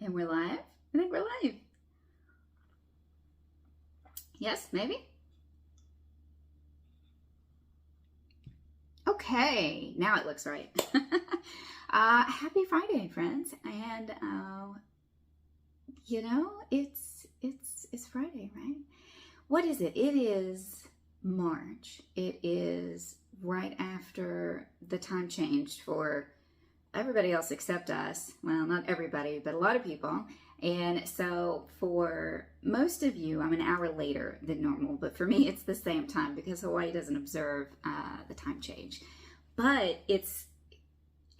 And we're live? I think we're live. Yes, maybe? Okay, now it looks right. Happy Friday, friends. And you know, it's Friday, right? What is it? It is March. It is right after the time changed for everybody else except us. Well, not everybody, but a lot of people. And so for most of you, I'm an hour later than normal, but for me, it's the same time because Hawaii doesn't observe the time change. But it's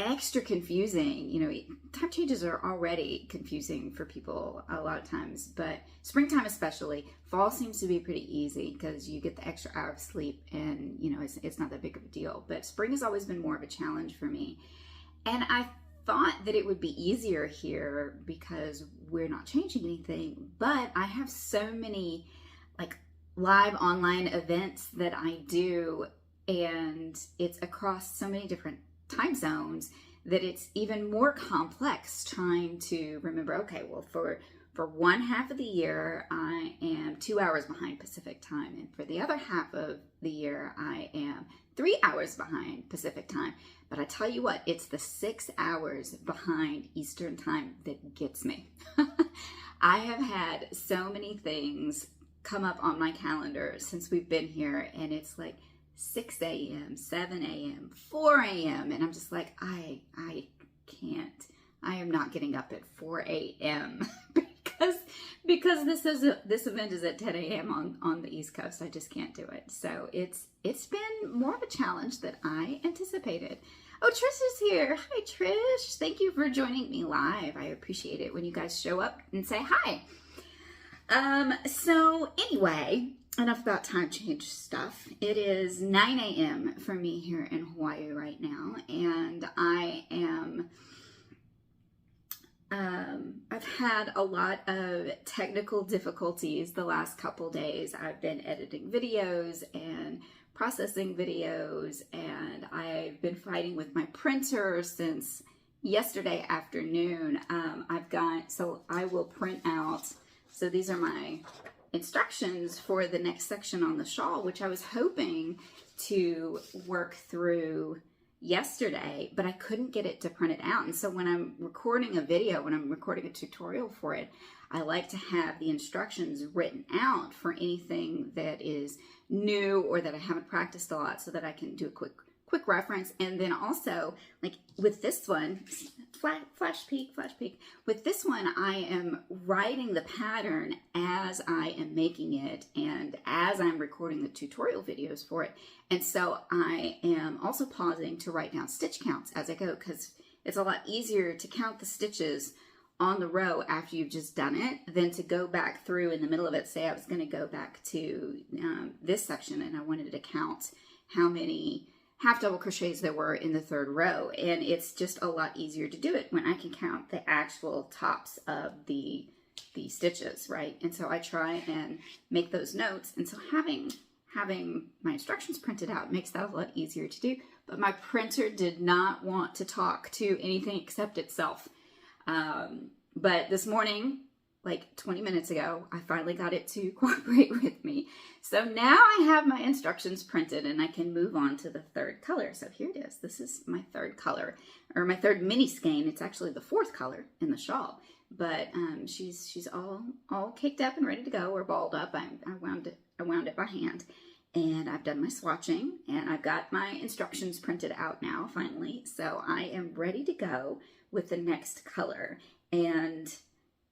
extra confusing. You know, time changes are already confusing for people a lot of times, but springtime especially. Fall seems to be pretty easy because you get the extra hour of sleep and, you know, it's not that big of a deal. But spring has always been more of a challenge for me. And I thought that it would be easier here because we're not changing anything, but I have so many like live online events that I do, and it's across so many different time zones that it's even more complex trying to remember, okay, well, for one half of the year, I am 2 hours behind Pacific time. And for the other half of the year, I am 3 hours behind Pacific time. But I tell you what, it's the 6 hours behind Eastern time that gets me. I have had so many things come up on my calendar since we've been here, and it's like 6 a.m., 7 a.m., 4 a.m. And I'm just like, I can't. I am not getting up at 4 a.m. because this event is at 10 a.m. on the East Coast. I just can't do it. So it's been more of a challenge than I anticipated. Oh, Trish is here. Hi, Trish. Thank you for joining me live. I appreciate it when you guys show up and say hi. So anyway, enough about time change stuff. It is 9 a.m. for me here in Hawaii right now, and I am I've had a lot of technical difficulties the last couple days. I've been editing videos and processing videos, and I've been fighting with my printer since yesterday afternoon. So I will print out, so these are my instructions for the next section on the shawl, which I was hoping to work through yesterday, but I couldn't get it to print it out. And so when I'm recording a video, when I'm recording a tutorial for it, I like to have the instructions written out for anything that is new or that I haven't practiced a lot, so that I can do a quick reference. And then also, like with this one, flash peek. With this one, I am writing the pattern as I am making it and as I'm recording the tutorial videos for it. And so I am also pausing to write down stitch counts as I go, because it's a lot easier to count the stitches on the row after you've just done it than to go back through in the middle of it. Say I was going to go back to this section and I wanted to count how many half double crochets there were in the third row, and it's just a lot easier to do it when I can count the actual tops of the stitches, right? And so I try and make those notes, and so having my instructions printed out makes that a lot easier to do. But my printer did not want to talk to anything except itself. But this morning, like 20 minutes ago, I finally got it to cooperate with me. So now I have my instructions printed and I can move on to the third color. So here it is. This is my third color, or my third mini skein. It's actually the fourth color in the shawl, but she's all caked up and ready to go, or balled up. I wound it by hand, and I've done my swatching, and I've got my instructions printed out now finally. So I am ready to go with the next color. And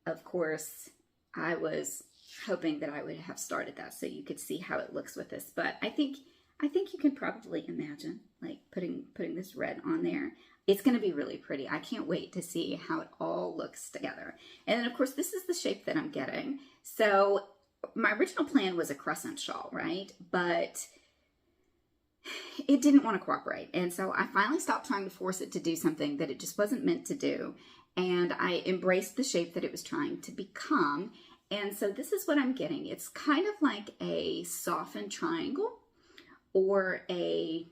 of course, I was hoping that I would have started that so you could see how it looks with this. But I think you can probably imagine like putting this red on there. It's going to be really pretty. I can't wait to see how it all looks together. And then of course, this is the shape that I'm getting. So my original plan was a crescent shawl, right? But it didn't want to cooperate. And so I finally stopped trying to force it to do something that it just wasn't meant to do. And I embraced the shape that it was trying to become. And so this is what I'm getting. It's kind of like a softened triangle, or I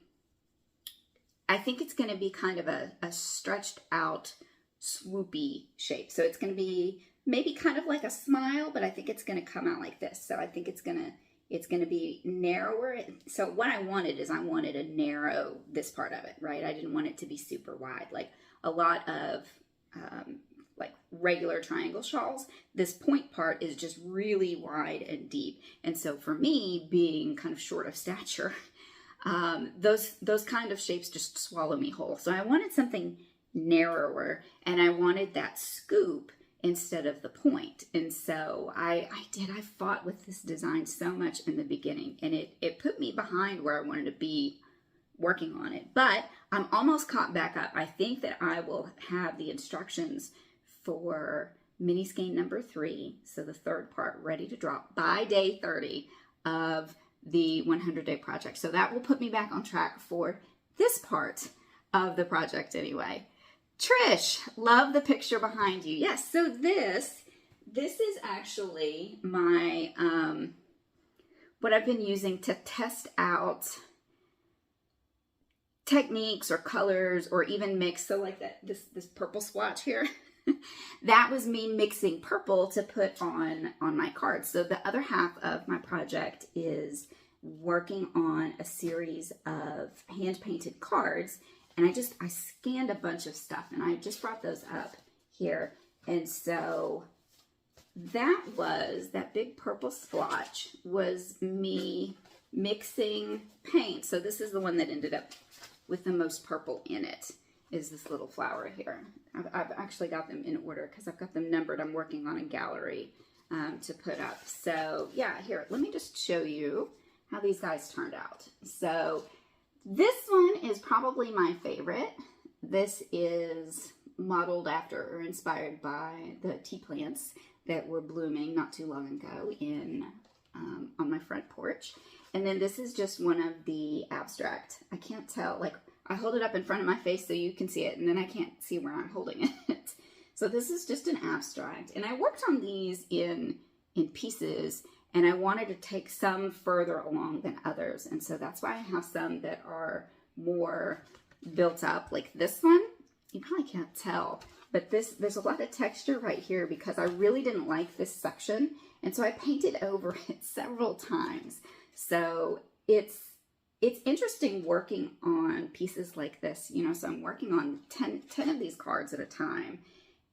think it's going to be kind of a stretched out swoopy shape. So it's going to be maybe kind of like a smile, but I think it's going to come out like this. So I think it's going to be narrower. So what I wanted is I wanted to narrow this part of it, right? I didn't want it to be super wide. Like a lot of like regular triangle shawls, this point part is just really wide and deep. And so for me, being kind of short of stature, those kind of shapes just swallow me whole. So I wanted something narrower, and I wanted that scoop instead of the point. And so I fought with this design so much in the beginning, and it put me behind where I wanted to be working on it. But I'm almost caught back up. I think that I will have the instructions for mini skein number 3, so the third part, ready to drop by day 30 of the 100-day project. So that will put me back on track for this part of the project anyway. Trish, love the picture behind you. Yes, so this is actually my, what I've been using to test out techniques or colors or even mix. So like this purple swatch here, that was me mixing purple to put on my cards. So the other half of my project is working on a series of hand-painted cards. And I scanned a bunch of stuff, and I just brought those up here. And so that big purple swatch was me mixing paint. So this is the one that ended up with the most purple in it, is this little flower here. I've actually got them in order because I've got them numbered. I'm working on a gallery to put up. So yeah, here, let me just show you how these guys turned out. So this one is probably my favorite. This is modeled after or inspired by the tea plants that were blooming not too long ago on my front porch. And then this is just one of the abstract. I can't tell, like I hold it up in front of my face so you can see it, and then I can't see where I'm holding it. So this is just an abstract. And I worked on these in pieces, and I wanted to take some further along than others. And so that's why I have some that are more built up, like this one. You probably can't tell, but there's a lot of texture right here because I really didn't like this section. And so I painted over it several times. So it's interesting working on pieces like this, you know. So I'm working on 10 of these cards at a time.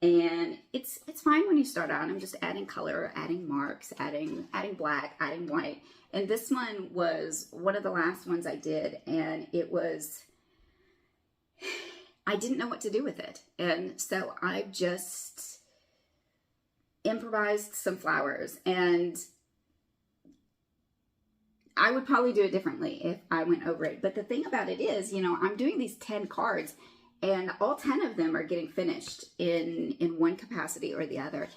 And it's fine when you start out. I'm just adding color, adding marks, adding black, adding white. And this one was one of the last ones I did, and I didn't know what to do with it. And so I just improvised some flowers, and I would probably do it differently if I went over it. But the thing about it is, you know, I'm doing these 10 cards, and all 10 of them are getting finished in one capacity or the other.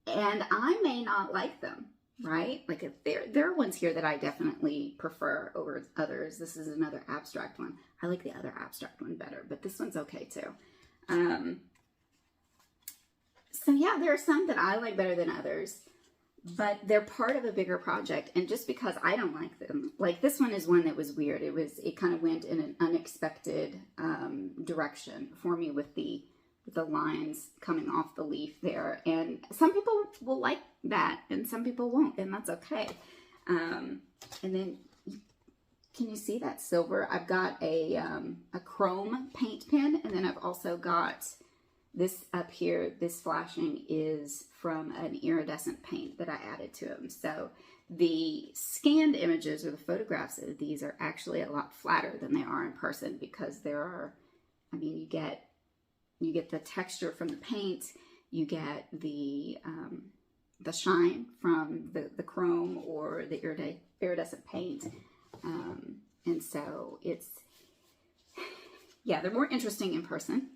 And I may not like them, right? Like if there are ones here that I definitely prefer over others. This is another abstract one. I like the other abstract one better, but this one's okay too. So yeah, there are some that I like better than others, but they're part of a bigger project. And just because I don't like them, like this one is one that was weird. It kind of went in an unexpected direction for me with the lines coming off the leaf there. And some people will like that and some people won't, and that's okay. And then can you see that silver? I've got a chrome paint pen, and then I've also got this up here. This flashing is from an iridescent paint that I added to them. So the scanned images or the photographs of these are actually a lot flatter than they are in person, because there are, I mean, you get the texture from the paint, you get the shine from the chrome or the iridescent paint. And so yeah, they're more interesting in person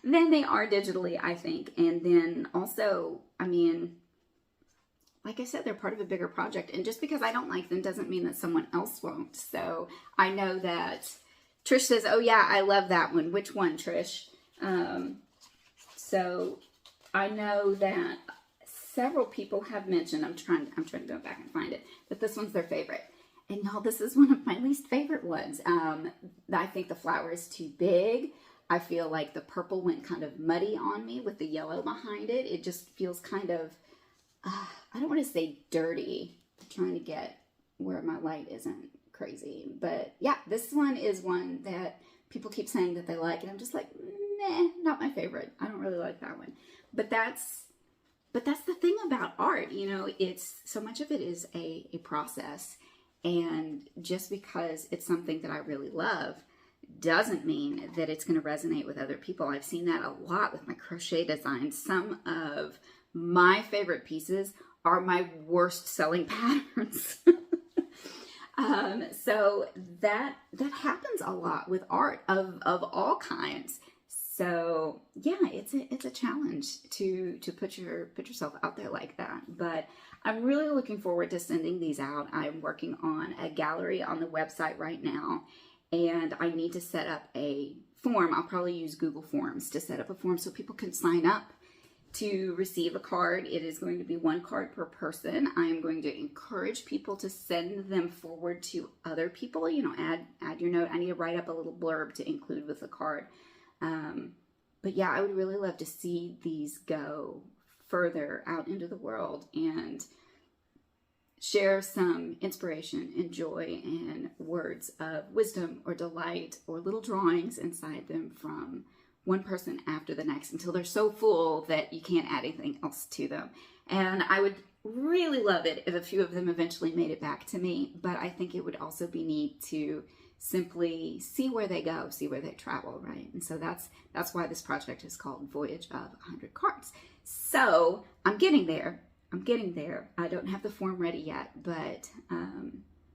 than they are digitally, I think. And then also, I mean, like I said, they're part of a bigger project. And just because I don't like them doesn't mean that someone else won't. So I know that Trish says, oh yeah, I love that one. Which one, Trish? So I know that several people have mentioned, I'm trying to go back and find it, but this one's their favorite. And y'all, this is one of my least favorite ones. I think the flower is too big. I feel like the purple went kind of muddy on me with the yellow behind it. It just feels kind of, I don't want to say dirty. I'm trying to get where my light isn't crazy. But yeah, this one is one that people keep saying that they like, and I'm just like, meh, not my favorite. I don't really like that one. But that's the thing about art, you know, it's so much of it is a process. And just because it's something that I really love doesn't mean that it's going to resonate with other people. I've seen that a lot with my crochet designs. Some of my favorite pieces are my worst selling patterns. So that happens a lot with art of all kinds. So yeah, it's a challenge to put yourself out there like that. But I'm really looking forward to sending these out. I'm working on a gallery on the website right now, and I need to set up a form. I'll probably use Google Forms to set up a form so people can sign up to receive a card. It is going to be 1 card per person. I am going to encourage people to send them forward to other people. You know, add your note. I need to write up a little blurb to include with the card. But yeah, I would really love to see these go further out into the world and share some inspiration and joy and words of wisdom or delight or little drawings inside them from one person after the next until they're so full that you can't add anything else to them. And I would really love it if a few of them eventually made it back to me, but I think it would also be neat to simply see where they go, see where they travel, right? And so that's why this project is called Voyage of 100 Cards. So I'm getting there. I don't have the form ready yet, but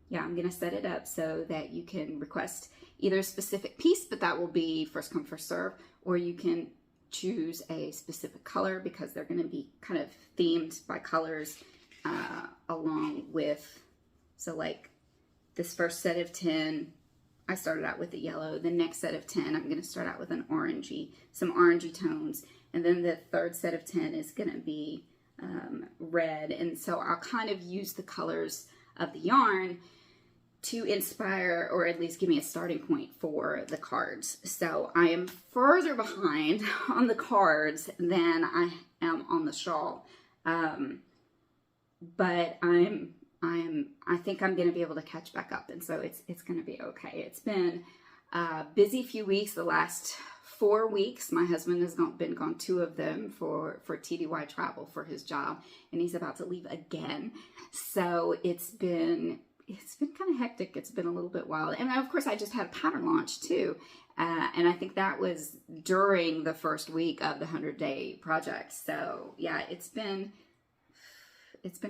yeah, I'm going to set it up so that you can request either a specific piece, but that will be first come, first serve, or you can choose a specific color because they're going to be kind of themed by colors along with, so like this first set of 10, I started out with the yellow. The next set of 10, I'm going to start out with an some orangey tones. And then the third set of 10 is going to be red. And so I'll kind of use the colors of the yarn to inspire, or at least give me a starting point for the cards. So I am further behind on the cards than I am on the shawl. But I think I'm going to be able to catch back up, and so it's going to be okay. It's been a busy few weeks. The last 4 weeks, my husband has been gone 2 of them for TDY travel for his job, and he's about to leave again. So it's been kind of hectic. It's been a little bit wild, and of course I just had a pattern launch too, and I think that was during the first week of the 100-day project. So yeah, it's been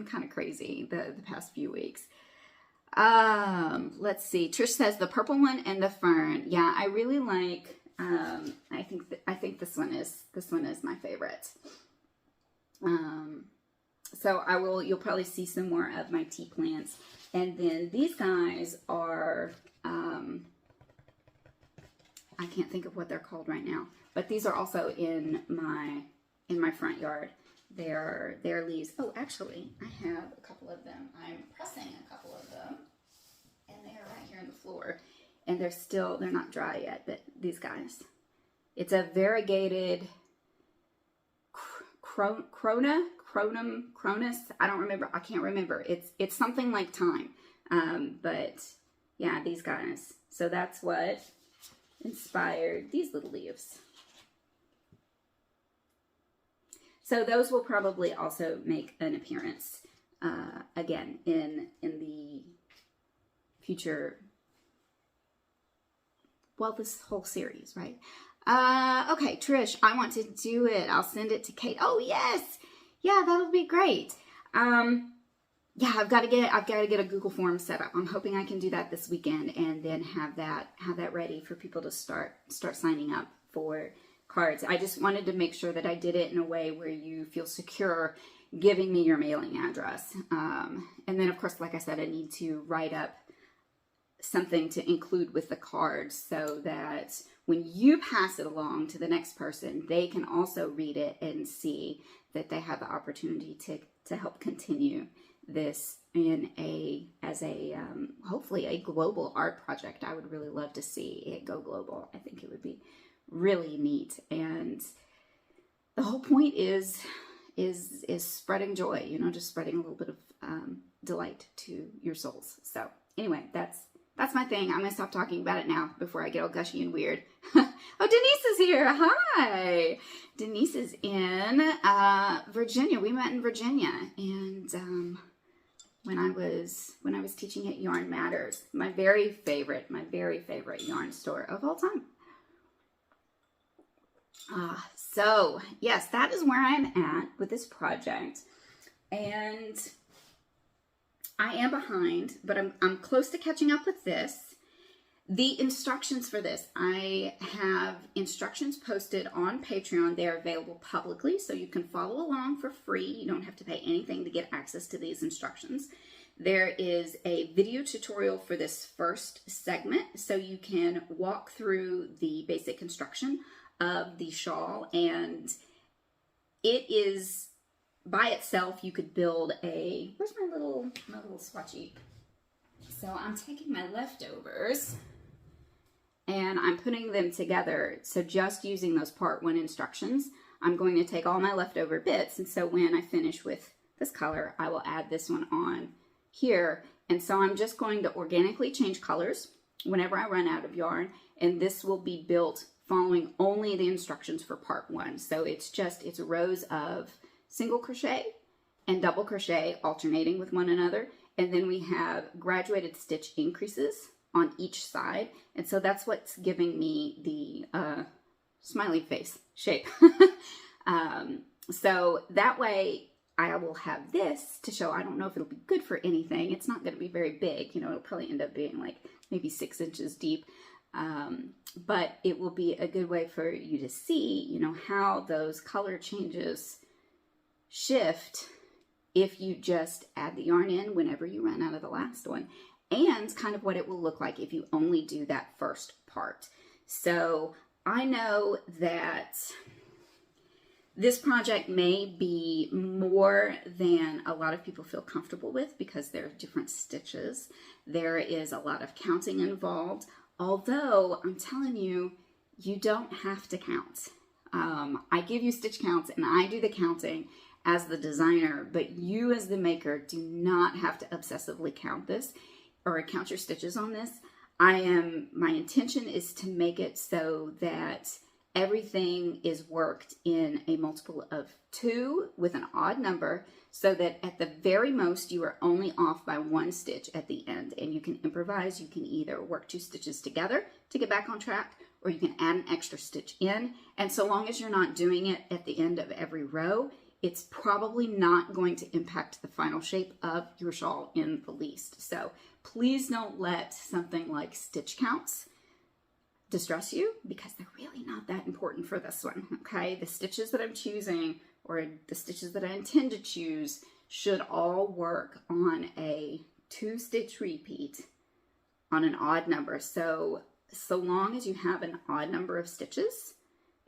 kind of crazy the past few weeks. Let's see. Trish says the purple one and the fern. Yeah, I really like. I think this one is my favorite. So you'll probably see some more of my tea plants, and then these guys are. I can't think of what they're called right now, but these are also in my front yard. They're leaves. Oh, actually, I have a couple of them. I'm pressing a couple of them, and they're right here on the floor. And they're not dry yet, but these guys. It's a variegated cronus. I don't remember. I can't remember. It's something like thyme. But yeah, these guys. So that's what inspired these little leaves. So those will probably also make an appearance again in the future. Well, this whole series, right? Okay, Trish, I want to do it. I'll send it to Kate. Oh yes, yeah, that'll be great. Yeah, I've got to get a Google form set up. I'm hoping I can do that this weekend, and then have that ready for people to start signing up for cards. I just wanted to make sure that I did it in a way where you feel secure giving me your mailing address. And then, of course, like I said, I need to write up something to include with the cards so that when you pass it along to the next person, they can also read it and see that they have the opportunity to help continue this as a hopefully a global art project. I would really love to see it go global. I think it would be really neat. And the whole point is spreading joy, you know, just spreading a little bit of delight to your souls. So anyway, that's my thing. I'm gonna stop talking about it now before I get all gushy and weird. Oh, Denise is here. Hi. Denise is in Virginia. We met in Virginia, and when I was teaching at Yarn Matters, my very favorite yarn store of all time. So yes, that is where I'm at with this project, and I am behind, but I'm close to catching up with this. The instructions for this, I have instructions posted on Patreon. They're available publicly, so you can follow along for free. You don't have to pay anything to get access to these instructions. There is a video tutorial for this first segment, so you can walk through the basic construction of the shawl, and it is by itself. You could build a, where's my little swatchy? So I'm taking my leftovers and I'm putting them together. So just using those part 1 instructions, I'm going to take all my leftover bits, and so when I finish with this color, I will add this one on here. And so I'm just going to organically change colors whenever I run out of yarn, and this will be built following only the instructions for part 1. So it's rows of single crochet and double crochet alternating with one another, and then we have graduated stitch increases on each side, and so that's what's giving me the smiley face shape. So that way I will have this to show. I don't know if it'll be good for anything. It's not going to be very big, you know, it'll probably end up being like maybe 6 inches deep. But it will be a good way for you to see, you know, how those color changes shift if you just add the yarn in whenever you run out of the last one, and kind of what it will look like if you only do that first part. So I know that this project may be more than a lot of people feel comfortable with because there are different stitches. There is a lot of counting involved. Although, I'm telling you, you don't have to count. I give you stitch counts and I do the counting as the designer, but you as the maker do not have to obsessively count this or count your stitches on this. My intention is to make it so that everything is worked in a multiple of 2 with an odd number, so that at the very most you are only off by 1 stitch at the end, and you can improvise. You can either work 2 stitches together to get back on track, or you can add an extra stitch in, and so long as you're not doing it at the end of every row, it's probably not going to impact the final shape of your shawl in the least. So please don't let something like stitch counts distress you, because they're really not that important for this one, okay? The stitches that I'm choosing, or the stitches that I intend to choose, should all work on a 2-stitch repeat on an odd number. So long as you have an odd number of stitches,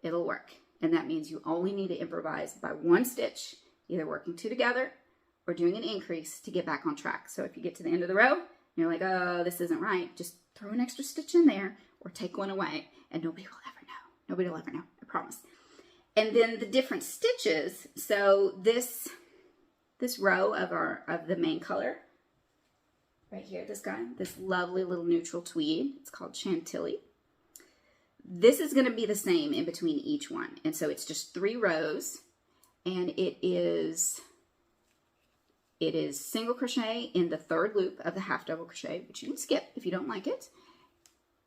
it'll work. And that means you only need to improvise by 1 stitch, either working 2 together or doing an increase to get back on track. So if you get to the end of the row and you're like, oh, this isn't right, just throw an extra stitch in there or take one away, and nobody will ever know. Nobody will ever know, I promise. And then the different stitches. So this row of the main color right here, this guy, this lovely little neutral tweed, it's called Chantilly. This is going to be the same in between each one. And so it's just 3 rows, and it is single crochet in the 3rd loop of the half double crochet, which you can skip if you don't like it.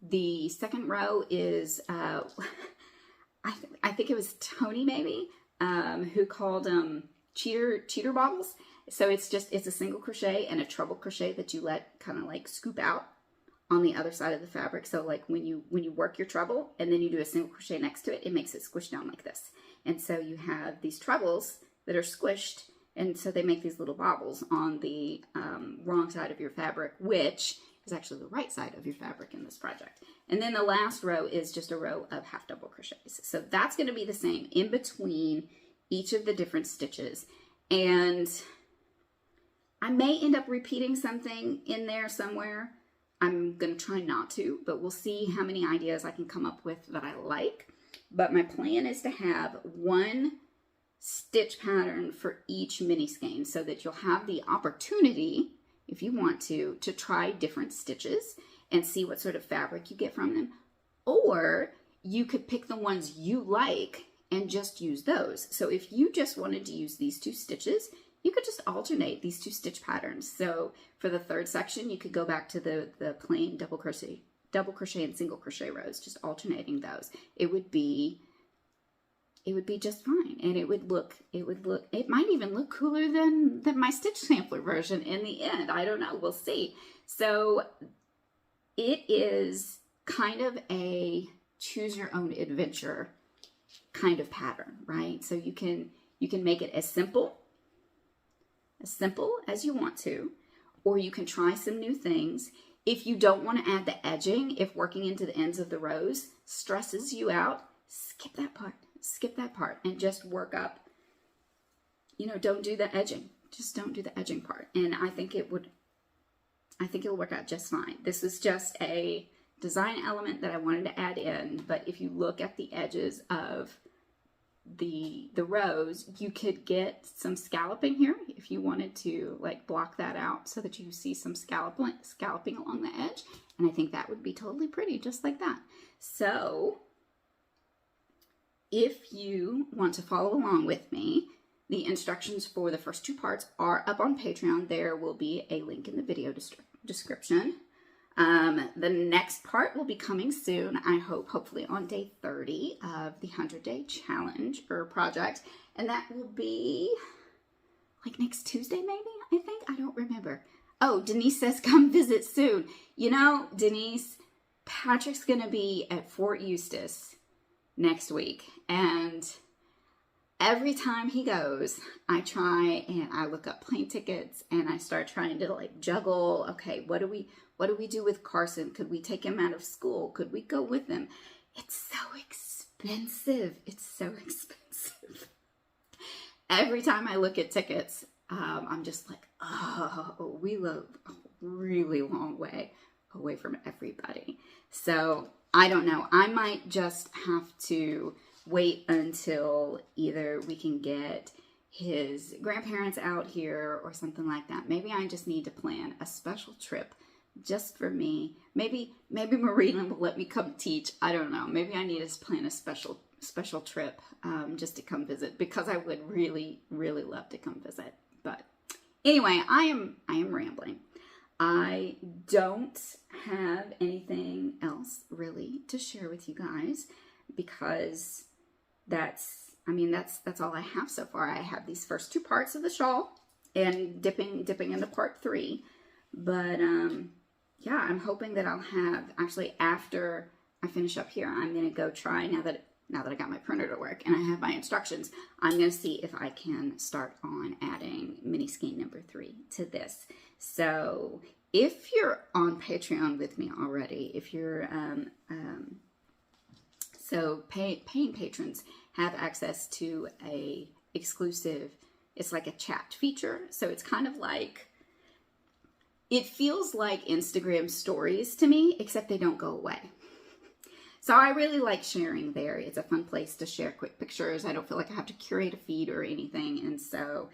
The second row is, I think it was Tony maybe, who called them cheater bobbles. So it's a single crochet and a treble crochet that you let kind of like scoop out on the other side of the fabric. So like when you work your treble and then you do a single crochet next to it, it makes it squish down like this. And so you have these trebles that are squished, and so they make these little bobbles on the wrong side of your fabric, which is actually the right side of your fabric in this project. And then the last row is just a row of half double crochets. So that's going to be the same in between each of the different stitches. And I may end up repeating something in there somewhere. I'm going to try not to, but we'll see how many ideas I can come up with that I like. but my plan is to have one stitch pattern for each mini skein so that you'll have the opportunity, if you want to try different stitches and see what sort of fabric you get from them. Or you could pick the ones you like and just use those. So if you just wanted to use these 2 stitches, you could just alternate these 2 stitch patterns. So for the third section, you could go back to the plain double crochet and single crochet rows, just alternating those. It would be just fine, and it might even look cooler than my stitch sampler version in the end. I don't know, we'll see. So it is kind of a choose your own adventure kind of pattern, right? So you can make it as simple as you want to, or you can try some new things. If you don't want to add the edging, if working into the ends of the rows stresses you out, skip that part and just work up, don't do the edging. Just don't do the edging part. And I think it'll work out just fine. This is just a design element that I wanted to add in, but if you look at the edges of the rows, you could get some scalloping here if you wanted to like block that out so that you see some scalloping along the edge. And I think that would be totally pretty, just like that. So if you want to follow along with me, the instructions for the first 2 parts are up on Patreon. There will be a link in the video description. The next part will be coming soon, I hope, hopefully on day 30 of the 100-day challenge or project. And that will be like next Tuesday, maybe, I think. I don't remember. Oh, Denise says come visit soon. Denise, Patrick's going to be at Fort Eustis next week. And every time he goes, I try and I look up plane tickets and I start trying to like juggle. Okay, what do we do with Carson? Could we take him out of school? Could we go with him? It's so expensive. It's so expensive. Every time I look at tickets, I'm just like, oh, we live a really long way away from everybody. So I don't know. I might just have to wait until either we can get his grandparents out here or something like that. Maybe I just need to plan a special trip just for me. Maybe Marina will let me come teach. I don't know. Maybe I need to plan a special trip just to come visit, because I would really, really love to come visit. But anyway, I am rambling. I don't have anything else really to share with you guys, because that's all I have so far. I have these first 2 parts of the shawl and dipping into part 3. But yeah, I'm hoping that I'll have, actually after I finish up here, I'm going to go try, now that I got my printer to work and I have my instructions, I'm going to see if I can start on adding mini skein number 3 to this. So if you're on Patreon with me already, if you're, paying patrons have access to a exclusive, it's like a chat feature. So it's kind of like, it feels like Instagram stories to me, except they don't go away. So I really like sharing there. It's a fun place to share quick pictures. I don't feel like I have to curate a feed or anything. And so,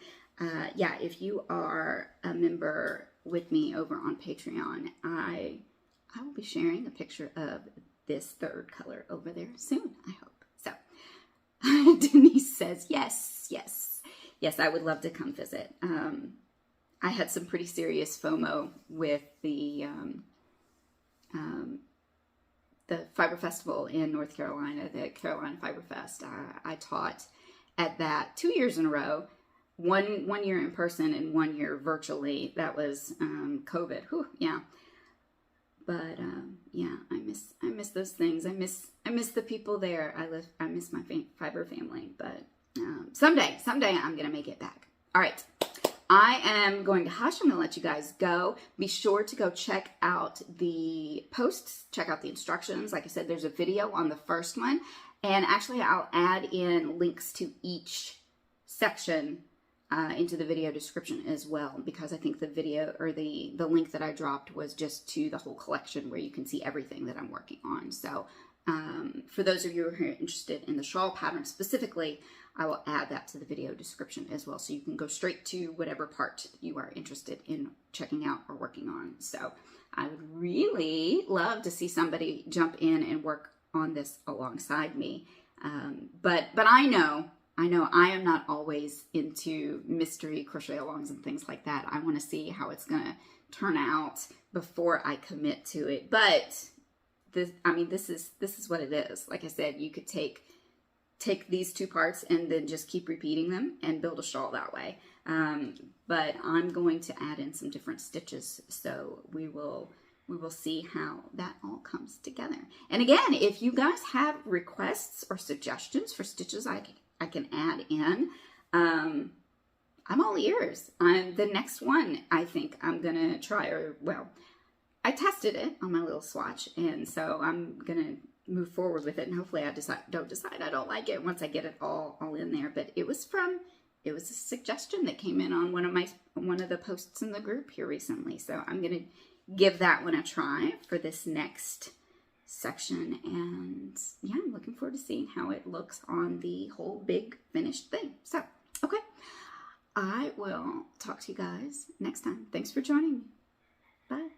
yeah, if you are a member with me over on Patreon, I will be sharing a picture of this 3rd color over there soon, I hope. So Denise says, yes, I would love to come visit. I had some pretty serious FOMO with the Fiber Festival in North Carolina, the Carolina Fiber Fest. I taught at that 2 years in a row, one year in person and 1 year virtually. That was COVID. Whew, yeah. But yeah, I miss those things. I miss the people there. I miss my fiber family. But someday I'm gonna make it back. All right. I am going to hush. I'm going to let you guys go. Be sure to go check out the posts, check out the instructions. Like I said, there's a video on the first one. And actually, I'll add in links to each section into the video description as well, because I think the video, or the link that I dropped, was just to the whole collection where you can see everything that I'm working on. So For those of you who are interested in the shawl pattern specifically, I will add that to the video description as well, so you can go straight to whatever part you are interested in checking out or working on. So I would really love to see somebody jump in and work on this alongside me. But I know I am not always into mystery crochet alongs and things like that. I want to see how it's going to turn out before I commit to it. But this is what it is. Like I said, you could take these two parts and then just keep repeating them and build a shawl that way. But I'm going to add in some different stitches, so we will see how that all comes together. And again, if you guys have requests or suggestions for stitches I can add in, I'm all ears. The next one I think I'm gonna try, or well, I tested it on my little swatch, and so I'm gonna move forward with it, and hopefully I don't decide I don't like it once I get it all in there. But it was a suggestion that came in on one of the posts in the group here recently, so I'm gonna give that one a try for this next section. And yeah, I'm looking forward to seeing how it looks on the whole big finished thing. So okay, I will talk to you guys next time. Thanks for joining me. Bye.